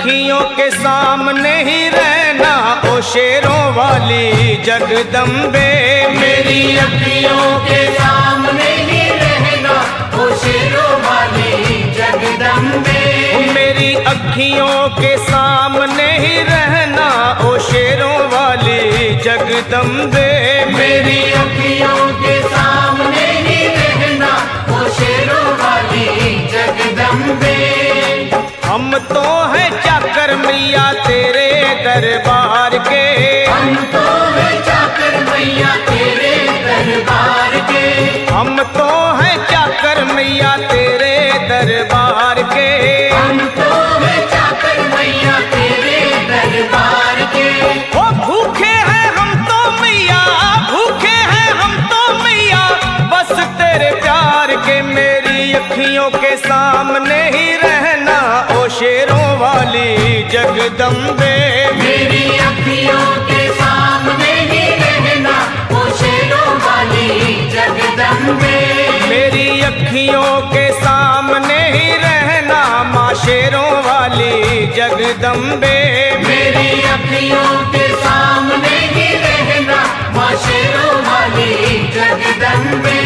अखियों के सामने ही रहना ओ शेरों वाली जगदम्बे। मेरी अखियों के सामने ही रहना ओ शेरों वाली जगदम्बे। मेरी अखियों के सामने ही रहना ओ शेरों वाली जगदम्बे। मेरी अखियों के सामने ही रहना ओ शेरों वाली जगदम्बे। हम तो हैं चाकर मैया तेरे दरबार के। हम तो हैं चाकर मैया तेरे दरबार के। हम तो हैं चाकर मैया तेरे दरबार के। हम तो हैं चाकर मैया तेरे दरबार के। ओ भूखे हैं हम तो मैया, भूखे हैं हम तो मैया बस तेरे प्यार के। मेरी अखियों के सामने ही रहना ओ शेरों वाली जगदम्बे। मेरी अखियों के सामने ही रहना ओ शेरों वाली जगदम्बे। मेरी अखियों के सामने ही रहना माँ शेरों वाली जगदम्बे। मेरी अखियों के सामने ही रहना माँ शेरों वाली जगदम्बे।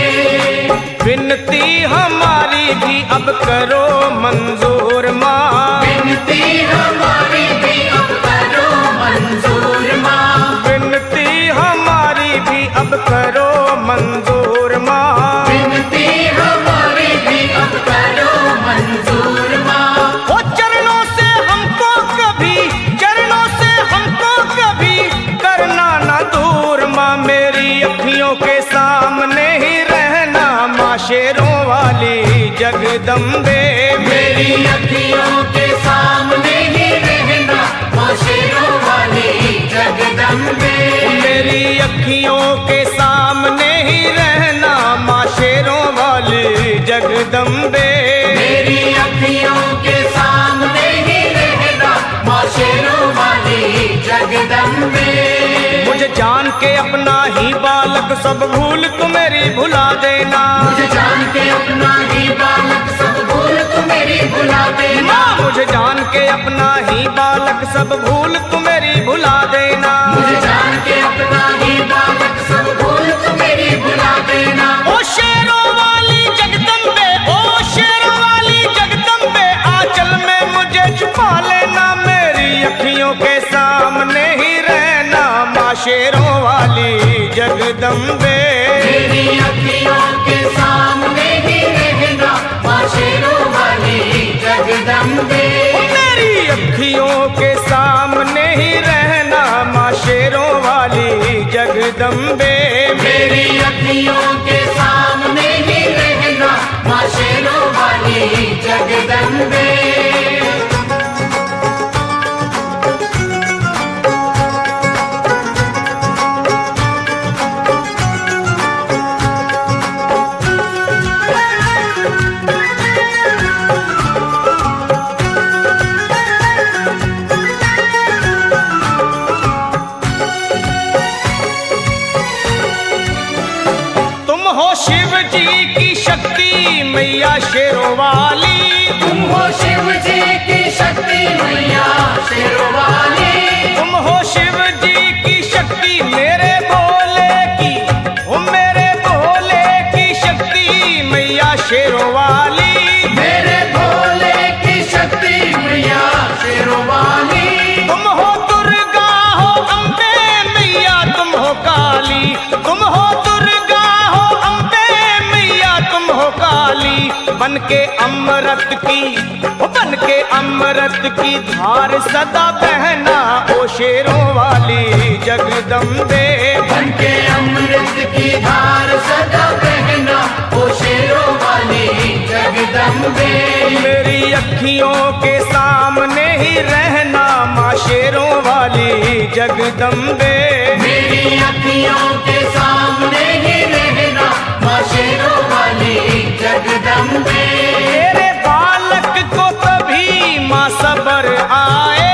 विनती हमारी भी अब करो मंजूर माँ। विनती हमारी भी अब करो मंजूर माँ। विनती हमारी भी अब करो मंजूर माँ। विनती हमारी भी अब करो मंजूर माँ। ओ चरणों से हमको कभी, चरणों से हमको कभी करना ना दूर माँ। मेरी अखियों के सामने ही रहना माँ शेरों वाली जगदम्बे। मेरी अखियों के सामने ही रहना माँ शेरों वाली जगदम्बे। मेरी अखियों के सामने ही रहना माँ शेरों वाली जगदम्बे। मेरी अखियों के सामने ही रहना माँ शेरों वाली जगदम्बे। मुझे जान के अपना ही बालक सब भूल तू मेरी भुला देना। मुझे जान के अपना ही बालक सब भूल तू मेरी भुला देना। माँ मुझे जान के अपना ही बालक सब भूल तू मेरी भुला देना। मुझे जान के अपना ही बालक सब भूल तू मेरी भुला देना। ओ शेरों वाली जगदम्बे, ओ शेरों वाली जगदम्बे आंचल में मुझे छुपा लेना। मेरी अखियों के सामने ही रहना माँ शेरों वाली जगदम्बे। मेरी अखियों के सामने ही रहना माँ शेरों वाली जगदम्बे। मेरी अखियों के सामने ही रहना माँ शेरों वाली जगदम्बे। मेरी अखियों के सामने ही रहना माँ शेरों वाली जगदम्बे। शिव जी की शक्ति मैया शेरों वाली। तुम हो शिव जी की शक्ति मैया शेरों वाली। तुम हो शिव जी की शक्ति मेरे भोले की, ओ मेरे भोले की शक्ति मैया शेरों वाली। मेरे भोले की शक्ति मैया शेरों वाली। तुम हो दुर्गा हो अम्बे मैया तुम हो काली। तुम हो दुर्गा हो अम्बे मैया तुम हो काली। बन के अमृत की, बन के अमृत की धार सदा बहना ओ शेरों वाली जगदम्बे। बन के अमृत की धार सदा बहना ओ शेरों वाली जगदम्बे। मेरी अखियों के सामने ही रहना माँ शेरों वाली जगदम्बे। मेरी अखियों के सामने ही रहना माँ शेरों वाली जगदम्बे। तेरे बालक को कभी माँ सबर आए।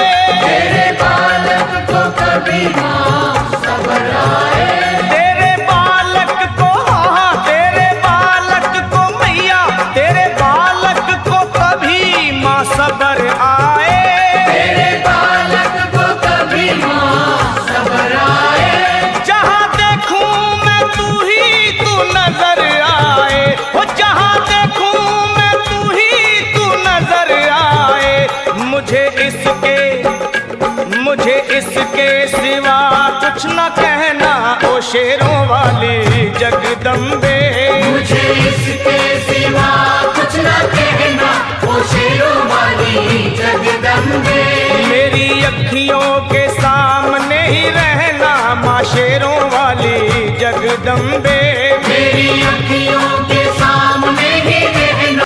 तेरे बालक को कभी माँ सबर आए। तेरे बालक को, हाँ तेरे बालक को मैया, तेरे बालक को कभी माँ सबर आए। तेरे इसके सिवा कुछ न कहना, ओ शेरों वाली जगदम्बे। मेरी अखियों के सामने ही रहना माँ शेरों वाली जगदम्बे। मेरी अखियों